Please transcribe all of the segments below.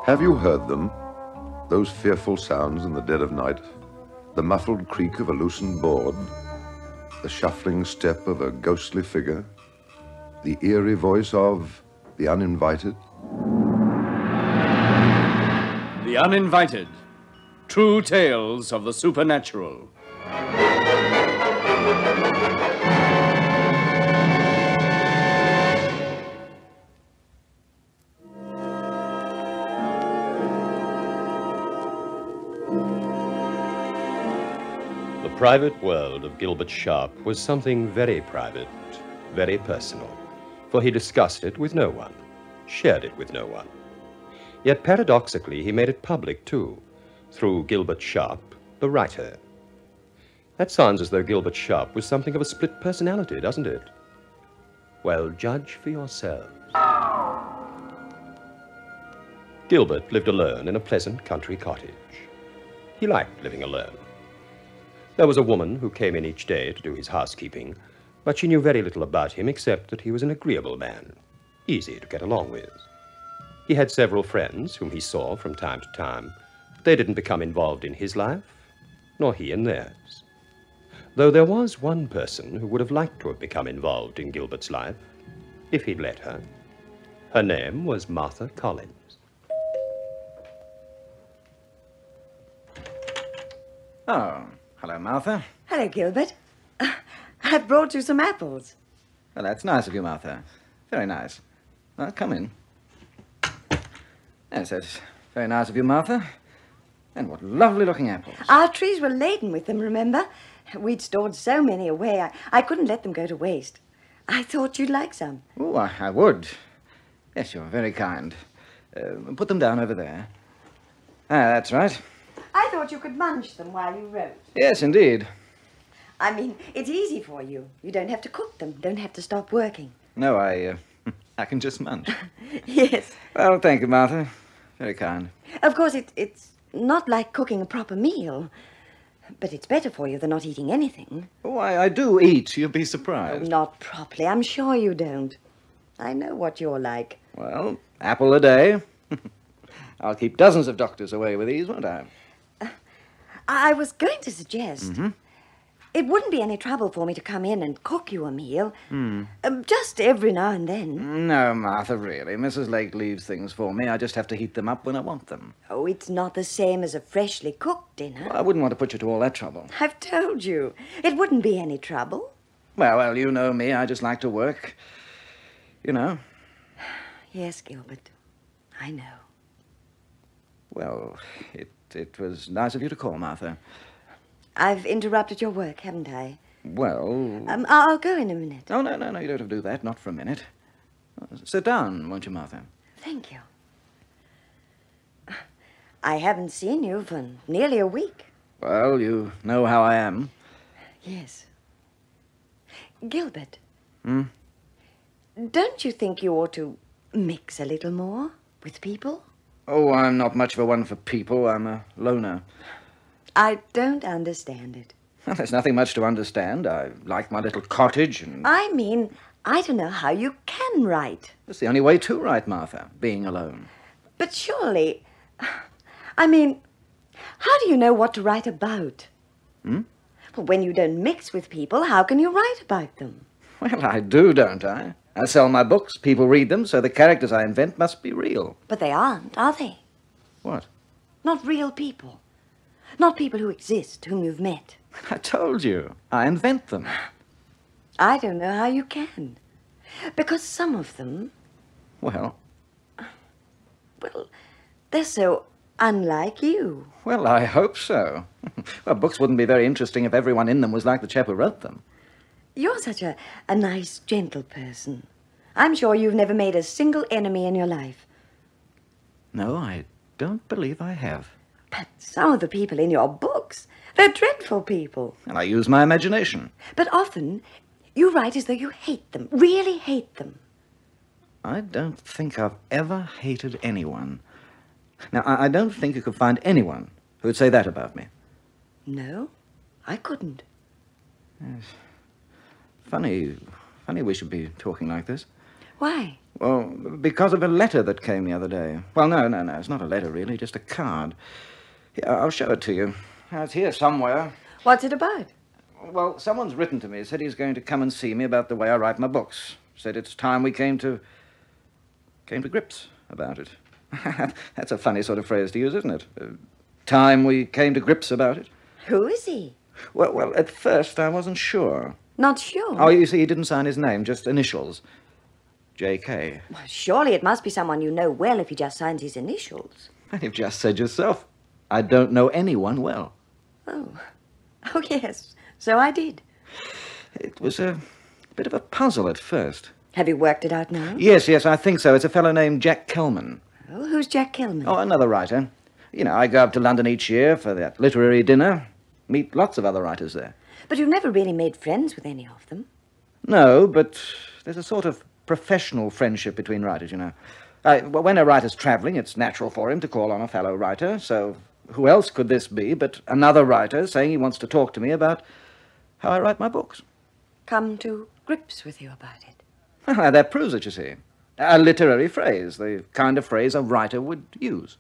Have you heard them? Those fearful sounds in the dead of night? The muffled creak of a loosened board? The shuffling step of a ghostly figure? The eerie voice of the uninvited? The Uninvited. True tales of the supernatural. The private world of Gilbert Sharp was something very private, very personal, for he discussed it with no one, shared it with no one. Yet paradoxically, he made it public too, through Gilbert Sharp, the writer. That sounds as though Gilbert Sharp was something of a split personality, doesn't it? Well, judge for yourselves. Gilbert lived alone in a pleasant country cottage. He liked living alone. There was a woman who came in each day to do his housekeeping, but she knew very little about him except that he was an agreeable man, easy to get along with. He had several friends whom he saw from time to time. They didn't become involved in his life, nor he in theirs. Though there was one person who would have liked to have become involved in Gilbert's life, if he'd let her. Her name was Martha Collins. Oh, hello, Martha. Hello, Gilbert. I've brought you some apples. Well, that's nice of you, Martha. Very nice. Well, come in. Yes, that's very nice of you, Martha. And what lovely-looking apples. Our trees were laden with them, remember? We'd stored so many away, I couldn't let them go to waste. I thought you'd like some. Oh, I would. Yes, you're very kind. Put them down over there. Ah, that's right. I thought you could munch them while you wrote. Yes, indeed. I mean, it's easy for you. You don't have to cook them, don't have to stop working. No, I can just munch. Yes. Well, thank you, Martha. Very kind. Of course, it's not like cooking a proper meal, but it's better for you than not eating anything. Oh, I do eat. You'll be Oh, surprised. not properly. I'm sure you don't. I know what you're like. Well, apple a day. I'll keep dozens of doctors away with these, won't I? I was going to suggest... It wouldn't be any trouble for me to come in and cook you a meal. Just every now and then. No, Martha, really. Mrs. Lake leaves things for me. I just have to heat them up when I want them. Oh, it's not the same as a freshly cooked dinner. Well, I wouldn't want to put you to all that trouble. I've told you. It wouldn't be any trouble. Well, you know me. I just like to work. You know. Yes, Gilbert. I know. Well, it was nice of you to call, Martha. I've interrupted your work, haven't I? Well... I'll go in a minute. Oh, no, you don't have to do that. Not for a minute. Sit down, won't you, Martha? Thank you. I haven't seen you for nearly a week. Well, you know how I am. Yes. Gilbert. Don't you think you ought to mix a little more with people? Oh, I'm not much of a one for people. I'm a loner. I don't understand it. Well, there's nothing much to understand. I like my little cottage and... I mean, I don't know how you can write. It's the only way to write, Martha, being alone. But surely... I mean, how do you know what to write about? Well, when you don't mix with people, how can you write about them? Well, I do, don't I? I sell my books, people read them, so the characters I invent must be real. But they aren't, are they? What? Not real people. Not people who exist, whom you've met. I told you. I invent them. I don't know how you can. Because some of them... Well, they're so unlike you. well, I hope so. Well, books wouldn't be very interesting if everyone in them was like the chap who wrote them. You're such a nice, gentle person. I'm sure you've never made a single enemy in your life. No, I don't believe I have. But some of the people in your books, they're dreadful people. And I use my imagination. But often, you write as though you hate them, really hate them. I don't think I've ever hated anyone. Now, I don't think you could find anyone who'd say that about me. No, I couldn't. Yes. Funny we should be talking like this. Why? Well, because of a letter that came the other day. Well, no, it's not a letter, really, just a card. Here, I'll show it to you. It's here somewhere. What's it about? Well, someone's written to me, said he's going to come and see me about the way I write my books. Said it's time we came to grips about it. That's a funny sort of phrase to use, isn't it? Time we came to grips about it. Who is he? Well, at first I wasn't sure. Not sure? Oh, you see, he didn't sign his name, just initials. J.K. Well, surely it must be someone you know well if he just signs his initials. You've just said yourself. I don't know anyone well. Oh, yes, so I did. It was a bit of a puzzle at first. Have you worked it out now? Yes, I think so. It's a fellow named Jack Kelman. Oh, who's Jack Kelman? Oh, another writer. You know, I go up to London each year for that literary dinner. Meet lots of other writers there. But you've never really made friends with any of them. No, but there's a sort of professional friendship between writers, you know. When a writer's travelling, it's natural for him to call on a fellow writer, so who else could this be but another writer saying he wants to talk to me about how I write my books? Come to grips with you about it. Well, that proves it, you see. A literary phrase, the kind of phrase a writer would use.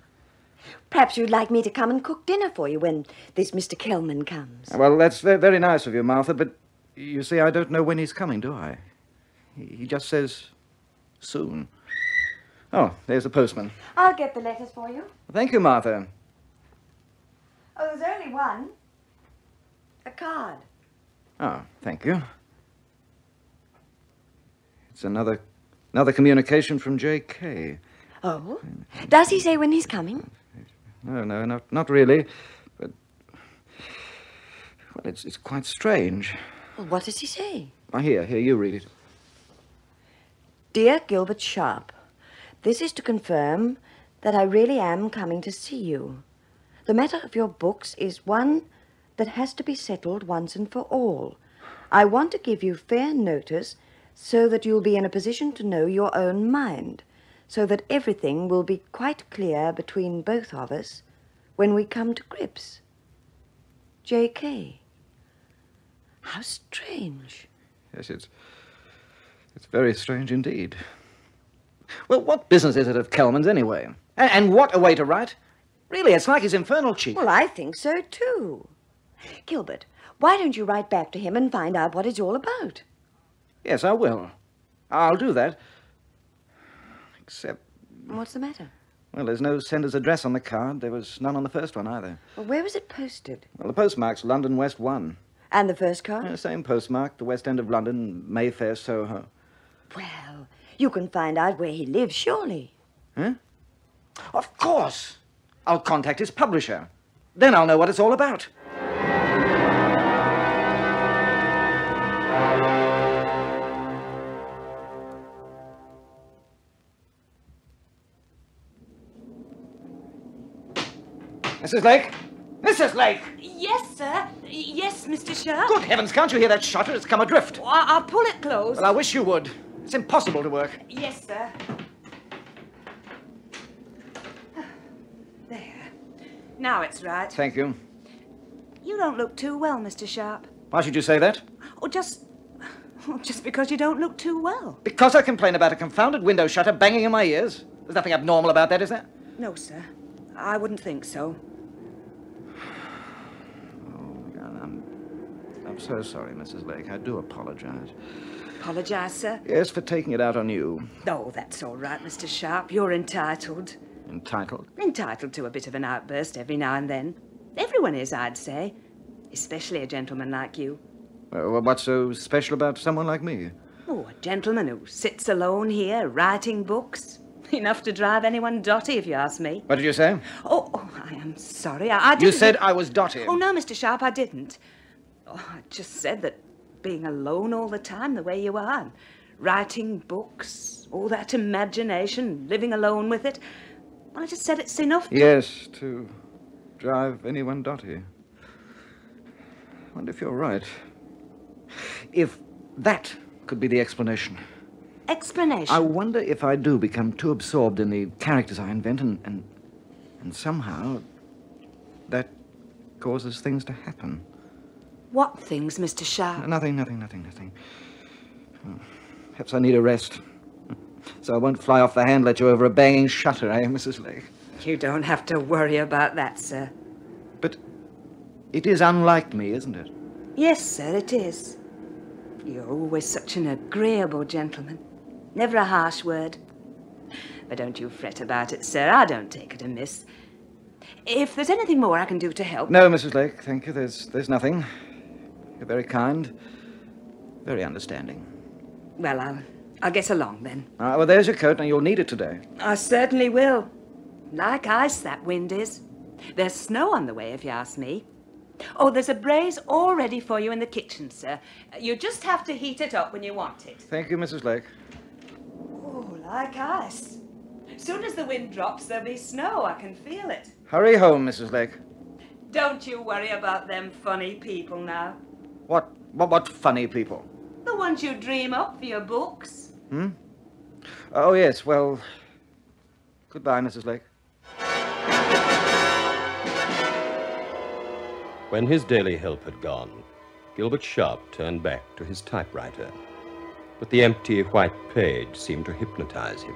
Perhaps you'd like me to come and cook dinner for you when this Mr. Kelman comes. Well, that's very nice of you, Martha, but you see, I don't know when he's coming, do I? He just says soon. Oh, there's the postman. I'll get the letters for you. Thank you, Martha. Oh, there's only one. A card. Oh, thank you. It's another communication from J.K. Oh? Does he say when he's coming? No, not really. But, well, it's quite strange. Well, what does he say? Oh, here, you read it. Dear Gilbert Sharp, this is to confirm that I really am coming to see you. The matter of your books is one that has to be settled once and for all. I want to give you fair notice so that you'll be in a position to know your own mind, so that everything will be quite clear between both of us when we come to grips. J.K. How strange. Yes, it's very strange indeed. Well, what business is it of Kelman's anyway? And what a way to write. Really, it's like his infernal cheek. Well, I think so, too. Gilbert, why don't you write back to him and find out what it's all about? Yes, I will. I'll do that. Except... What's the matter? Well, there's no sender's address on the card. There was none on the first one either. Well, where was it posted? Well, the postmark's London West 1. And the first card? Yeah, same postmark, the West End of London, Mayfair, Soho. Well, you can find out where he lives, surely. Huh? Of course. I'll contact his publisher. Then I'll know what it's all about. Mrs. Lake? Mrs. Lake! Yes, sir. Yes, Mr. Sharp. Good heavens, can't you hear that shutter? It's come adrift. Oh, I'll pull it close. Well, I wish you would. It's impossible to work. Yes, sir. There. Now it's right. Thank you. You don't look too well, Mr. Sharp. Why should you say that? Oh, just because you don't look too well. Because I complain about a confounded window shutter banging in my ears? There's nothing abnormal about that, is there? No, sir. I wouldn't think so. I'm so sorry, Mrs. Lake. I do apologize. Apologize, sir? Yes, for taking it out on you. Oh, that's all right, Mr. Sharp. You're entitled. Entitled? Entitled to a bit of an outburst every now and then. Everyone is, I'd say. Especially a gentleman like you. Well, what's so special about someone like me? Oh, a gentleman who sits alone here, writing books. Enough to drive anyone dotty, if you ask me. What did you say? Oh, I am sorry. I didn't... You said I was dotty. Oh, no, Mr. Sharp, I didn't. Oh, I just said that being alone all the time the way you are, and writing books, all that imagination, living alone with it, I just said it's enough to... Yes, to drive anyone dotty. I wonder if you're right. If that could be the explanation. Explanation? I wonder if I do become too absorbed in the characters I invent and somehow that causes things to happen. What things, Mr. Sharp? Nothing. Oh, perhaps I need a rest. So I won't fly off the handle at you over a banging shutter, eh, Mrs. Lake? You don't have to worry about that, sir. But it is unlike me, isn't it? Yes, sir, it is. You're always such an agreeable gentleman. Never a harsh word. But don't you fret about it, sir. I don't take it amiss. If there's anything more I can do to help... No, Mrs. Lake, thank you. There's nothing. You're very kind, very understanding. Well, I'll get along then. All right, well, there's your coat, and you'll need it today. I certainly will. Like ice, that wind is. There's snow on the way, if you ask me. Oh, there's a braise all ready for you in the kitchen, sir. You just have to heat it up when you want it. Thank you, Mrs. Lake. Oh, like ice. Soon as the wind drops, there'll be snow. I can feel it. Hurry home, Mrs. Lake. Don't you worry about them funny people now. What funny people? The ones you dream up for your books. Hmm? Oh, yes, well... Goodbye, Mrs. Lake. When his daily help had gone, Gilbert Sharp turned back to his typewriter. But the empty white page seemed to hypnotize him.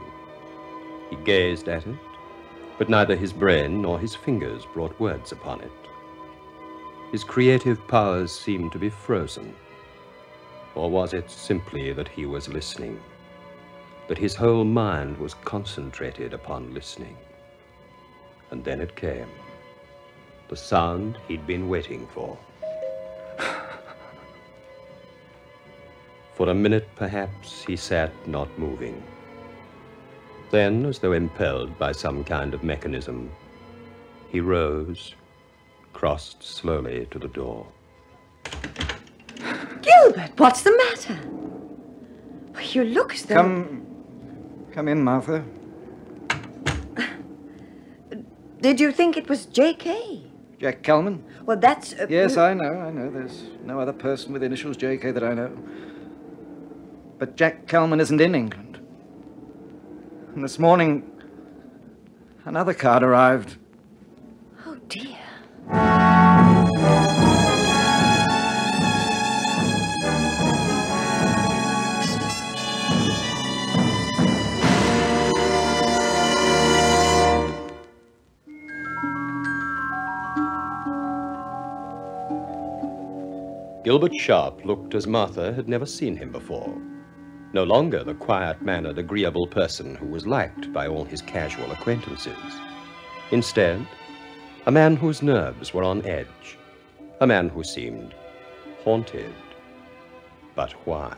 He gazed at it, but neither his brain nor his fingers brought words upon it. His creative powers seemed to be frozen. Or was it simply that he was listening? That his whole mind was concentrated upon listening? And then it came. The sound he'd been waiting for. For a minute, perhaps, he sat not moving. Then, as though impelled by some kind of mechanism, he rose, crossed slowly to the door. Gilbert, what's the matter? You look as though... Come in, Martha. Did you think it was J.K.? Jack Kelman? Well, that's... Yes, I know. There's no other person with initials J.K. that I know. But Jack Kelman isn't in England. And this morning, another card arrived. Oh, dear. Gilbert Sharp looked as Martha had never seen him before. No longer the quiet-mannered, agreeable person who was liked by all his casual acquaintances. Instead, a man whose nerves were on edge. A man who seemed haunted. But why?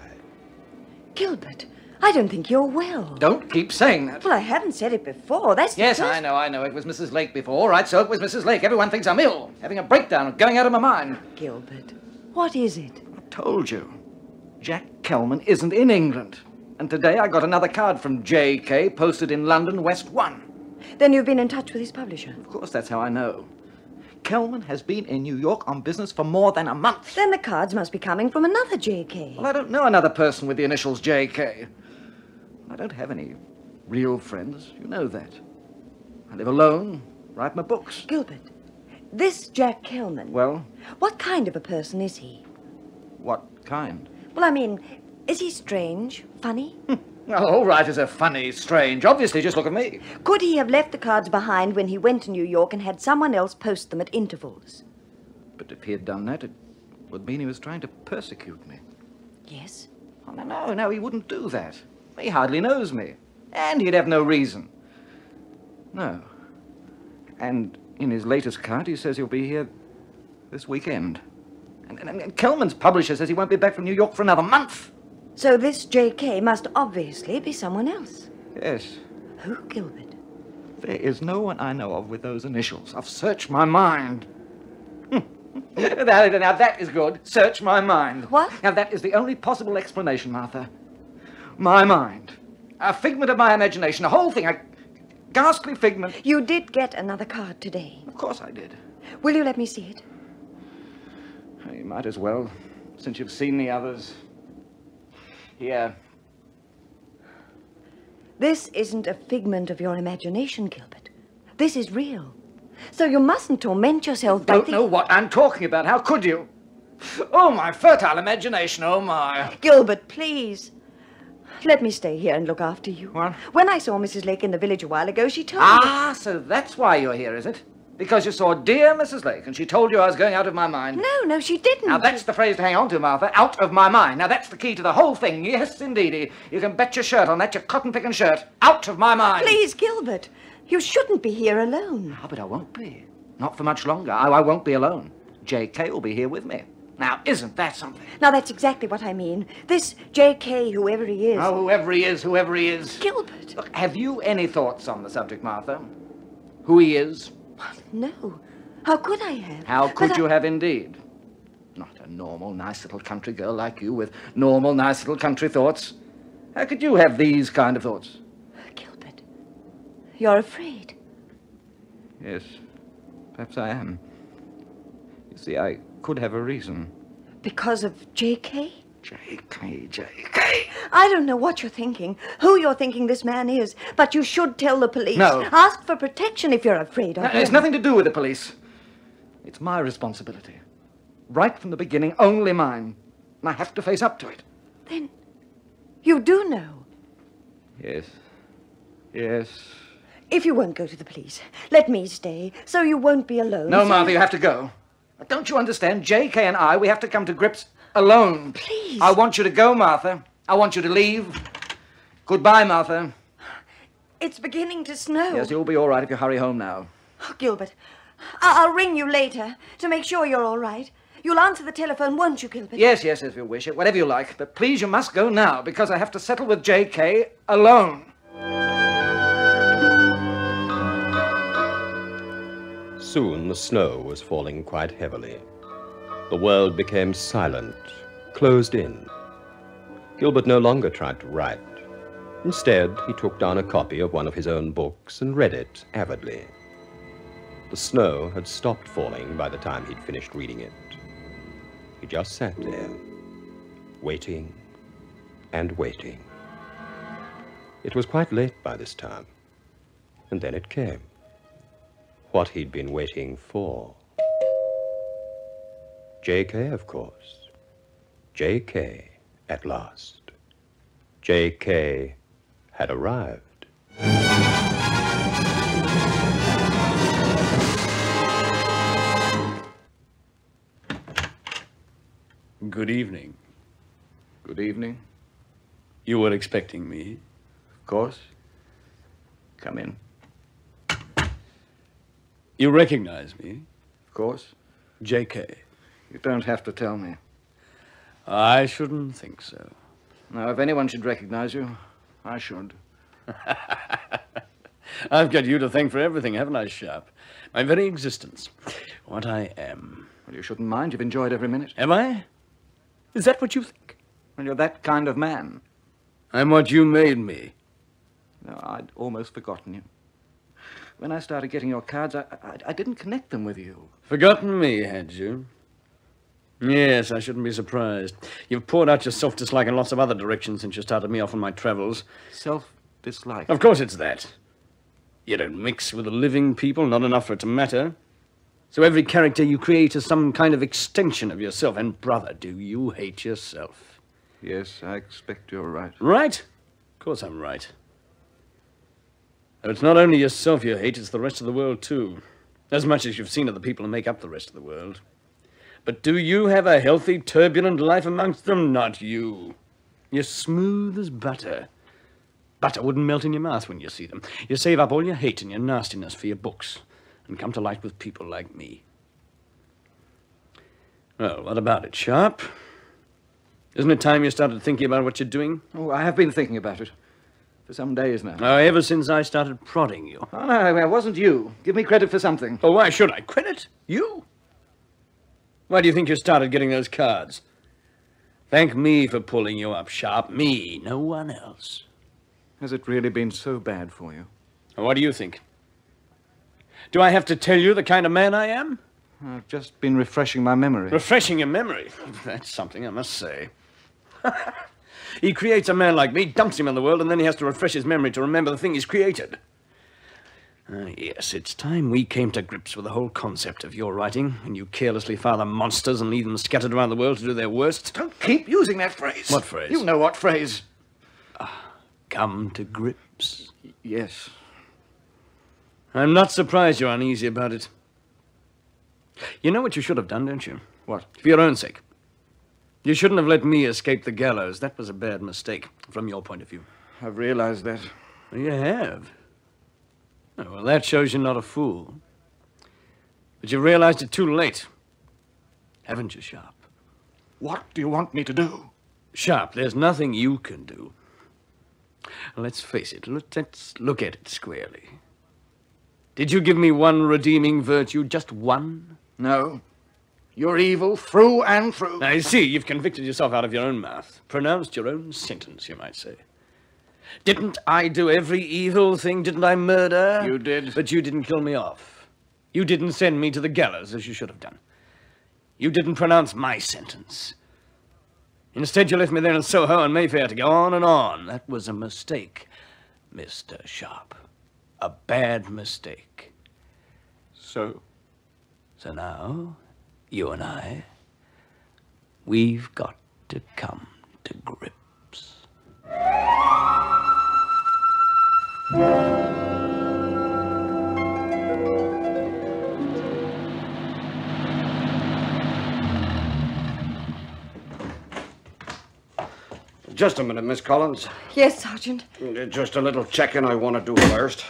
Gilbert, I don't think you're well. Don't keep saying that. Well, I haven't said it before. That's Yes, just... I know. It was Mrs. Lake before. All right, so it was Mrs. Lake. Everyone thinks I'm ill, having a breakdown, going out of my mind. Gilbert, what is it? I told you. Jack Kelman isn't in England. And today I got another card from J.K. posted in London, West 1. Then you've been in touch with his publisher? Of course, that's how I know. Kelman has been in New York on business for more than a month. Then the cards must be coming from another J.K. Well, I don't know another person with the initials J.K. I don't have any real friends. You know that. I live alone, write my books. Gilbert, this Jack Kelman... Well? What kind of a person is he? What kind? Well, I mean, is he strange, funny? Well, all writers are funny, strange. Obviously, just look at me. Could he have left the cards behind when he went to New York and had someone else post them at intervals? But if he had done that, it would mean he was trying to persecute me. Yes? Oh, no, he wouldn't do that. He hardly knows me. And he'd have no reason. No. And in his latest card, he says he'll be here this weekend. And Kelman's publisher says he won't be back from New York for another month. So this J.K. must obviously be someone else. Yes. Who, Gilbert? There is no one I know of with those initials. I've searched my mind. Now that is good. Search my mind. What? Now that is the only possible explanation, Martha. My mind. A figment of my imagination. A whole thing. A ghastly figment. You did get another card today. Of course I did. Will you let me see it? You might as well, since you've seen the others. Here. This isn't a figment of your imagination, Gilbert. This is real. So you mustn't torment yourself by Don't know what I'm talking about. How could you? Oh, my fertile imagination. Oh, my. Gilbert, please. Let me stay here and look after you. What? When I saw Mrs. Lake in the village a while ago, she told me... Ah, so that's why you're here, is it? Because you saw dear Mrs. Lake and she told you I was going out of my mind. No, she didn't. Now, that's the phrase to hang on to, Martha. Out of my mind. Now, that's the key to the whole thing. Yes, indeedy. You can bet your shirt on that, your cotton-picking shirt. Out of my mind. Please, Gilbert. You shouldn't be here alone. Ah, but I won't be. Not for much longer. I won't be alone. J.K. will be here with me. Now, isn't that something? Now, that's exactly what I mean. This J.K., whoever he is... Oh, whoever he is. Gilbert. Look, have you any thoughts on the subject, Martha? Who he is? No. How could I have? How could But you have indeed? Not a normal, nice little country girl like you with normal, nice little country thoughts. How could you have these kind of thoughts? Gilbert, you're afraid. Yes, perhaps I am. You see, I could have a reason. Because of J.K.? J.K. I don't know what you're thinking, who you're thinking this man is, but you should tell the police. No. Ask for protection if you're afraid of him. It's nothing to do with the police. It's my responsibility. Right from the beginning, only mine. And I have to face up to it. Then you do know. Yes. If you won't go to the police, let me stay, so you won't be alone. No, Martha, you have to go. Don't you understand? J.K. and we have to come to grips alone. Please. I want you to go, Martha. I want you to leave. Goodbye, Martha. It's beginning to snow. Yes, you'll be all right if you hurry home now. Oh, Gilbert, I'll ring you later to make sure you're all right. You'll answer the telephone, won't you, Gilbert? Yes, if you wish it, whatever you like. But please, you must go now, because I have to settle with J.K. alone. Soon the snow was falling quite heavily. The world became silent, closed in. Gilbert no longer tried to write. Instead, he took down a copy of one of his own books and read it avidly. The snow had stopped falling by the time he'd finished reading it. He just sat there, waiting and waiting. It was quite late by this time, and then it came. What he'd been waiting for. J.K., of course. J.K. at last. J.K. had arrived. Good evening. Good evening. You were expecting me? Of course. Come in. You recognize me? Of course. J.K. You don't have to tell me. I shouldn't think so. Now, if anyone should recognize you, I should. I've got you to thank for everything, haven't I, Sharp? My very existence. What I am. Well, you shouldn't mind. You've enjoyed every minute. Am I? Is that what you think? Well, you're that kind of man. I'm what you made me. No, I'd almost forgotten you. When I started getting your cards, I didn't connect them with you. Forgotten me, had you? Yes, I shouldn't be surprised. You've poured out your self-dislike in lots of other directions since you started me off on my travels. Self-dislike? Of course it's that. You don't mix with the living people, not enough for it to matter. So every character you create is some kind of extension of yourself. And, brother, do you hate yourself? Yes, I expect you're right. Right? Of course I'm right. Though it's not only yourself you hate, it's the rest of the world, too. As much as you've seen of the people who make up the rest of the world. But do you have a healthy, turbulent life amongst them? Not you. You're smooth as butter. Butter wouldn't melt in your mouth when you see them. You save up all your hate and your nastiness for your books and come to life with people like me. Well, what about it, Sharp? Isn't it time you started thinking about what you're doing? Oh, I have been thinking about it. For some days now. Oh, ever since I started prodding you. Oh, no, it wasn't you. Give me credit for something. Oh, why should I? Credit? You? Why do you think you started getting those cards? Thank me for pulling you up, Sharp. Me, no one else. Has it really been so bad for you? What do you think? Do I have to tell you the kind of man I am? I've just been refreshing my memory. Refreshing your memory? That's something, I must say. He creates a man like me, dumps him in the world, and then he has to refresh his memory to remember the thing he's created. Yes, it's time we came to grips with the whole concept of your writing, and you carelessly father monsters and leave them scattered around the world to do their worst. Don't keep using that phrase. What phrase? You know what phrase. come to grips? Yes. I'm not surprised you're uneasy about it. You know what you should have done, don't you? What? For your own sake. You shouldn't have let me escape the gallows. That was a bad mistake, from your point of view. I've realized that. You have? Oh, well, that shows you're not a fool. But you realized it too late. Haven't you, Sharp? What do you want me to do? Sharp, there's nothing you can do. Let's face it. Let's look at it squarely. Did you give me one redeeming virtue? Just one? No. You're evil through and through. I see. You've convicted yourself out of your own mouth. Pronounced your own sentence, you might say. Didn't I do every evil thing? Didn't I murder? You did. But you didn't kill me off. You didn't send me to the gallows, as you should have done. You didn't pronounce my sentence. Instead, you left me there in Soho and Mayfair to go on and on. That was a mistake, Mr. Sharp. A bad mistake. So now, you and I, we've got to come to grips. Just a minute, Miss Collins. Yes, Sergeant. Just a little checking I want to do first.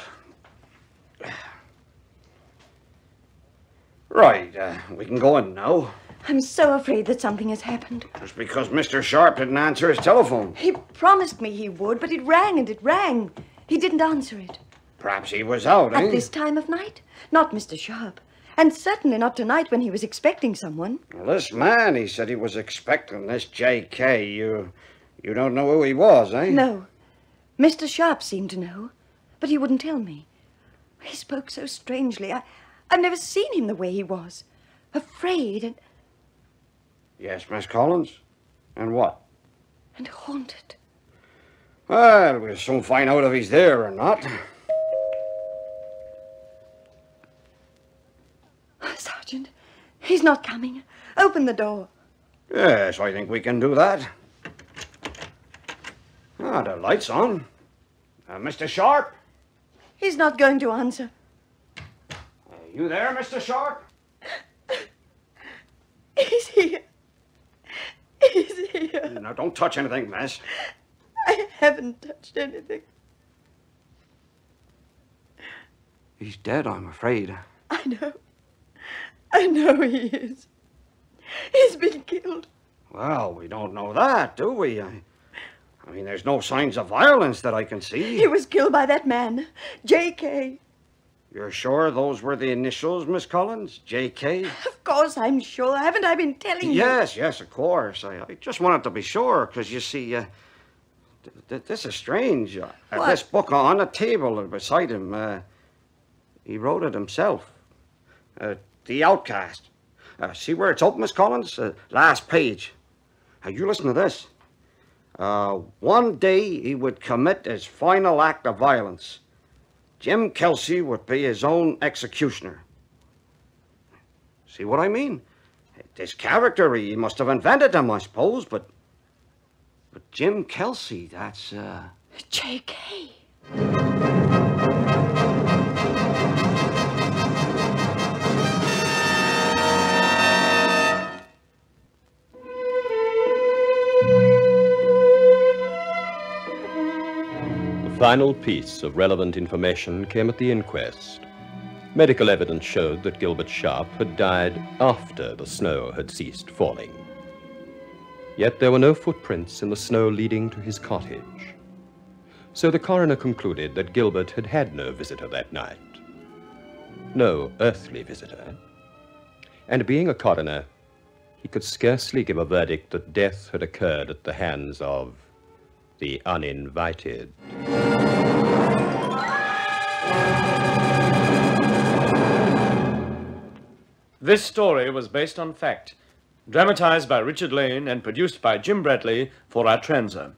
Right, we can go in now. I'm so afraid that something has happened. Just because Mr. Sharp didn't answer his telephone. He promised me he would, but it rang and it rang. He didn't answer it. Perhaps he was out, eh? At this time of night? Not Mr. Sharp. And certainly not tonight when he was expecting someone. Well, this man, he said he was expecting this J.K. You don't know who he was, eh? No. Mr. Sharp seemed to know, but he wouldn't tell me. He spoke so strangely. I've never seen him the way he was. Afraid and... Yes, Miss Collins. And what? and haunted. Well, we'll soon find out if he's there or not. Sergeant, he's not coming. Open the door. Yes, I think we can do that. Ah, the light's on. Mr. Sharp? He's not going to answer. You there, Mr. Sharp? He's here. He's here. Now, don't touch anything, miss. I haven't touched anything. He's dead, I'm afraid. I know. I know he is. He's been killed. Well, we don't know that, do we? I mean, there's no signs of violence that I can see. He was killed by that man, J.K. You're sure those were the initials, Miss Collins? J.K.? Of course I'm sure. Haven't I been telling you? Yes, of course. I just wanted to be sure, because you see, this is strange. This book on the table beside him, he wrote it himself. The Outcast. See where it's open, Miss Collins? Last page. You listen to this. One day he would commit his final act of violence. Jim Kelsey would be his own executioner. See what I mean? This character, he must have invented him, I suppose, but Jim Kelsey, that's, J.K. The final piece of relevant information came at the inquest. Medical evidence showed that Gilbert Sharp had died after the snow had ceased falling. Yet there were no footprints in the snow leading to his cottage. So the coroner concluded that Gilbert had had no visitor that night. No earthly visitor. And being a coroner, he could scarcely give a verdict that death had occurred at the hands of the uninvited. This story was based on fact, dramatized by Richard Lane and produced by Jim Bradley for Artransa.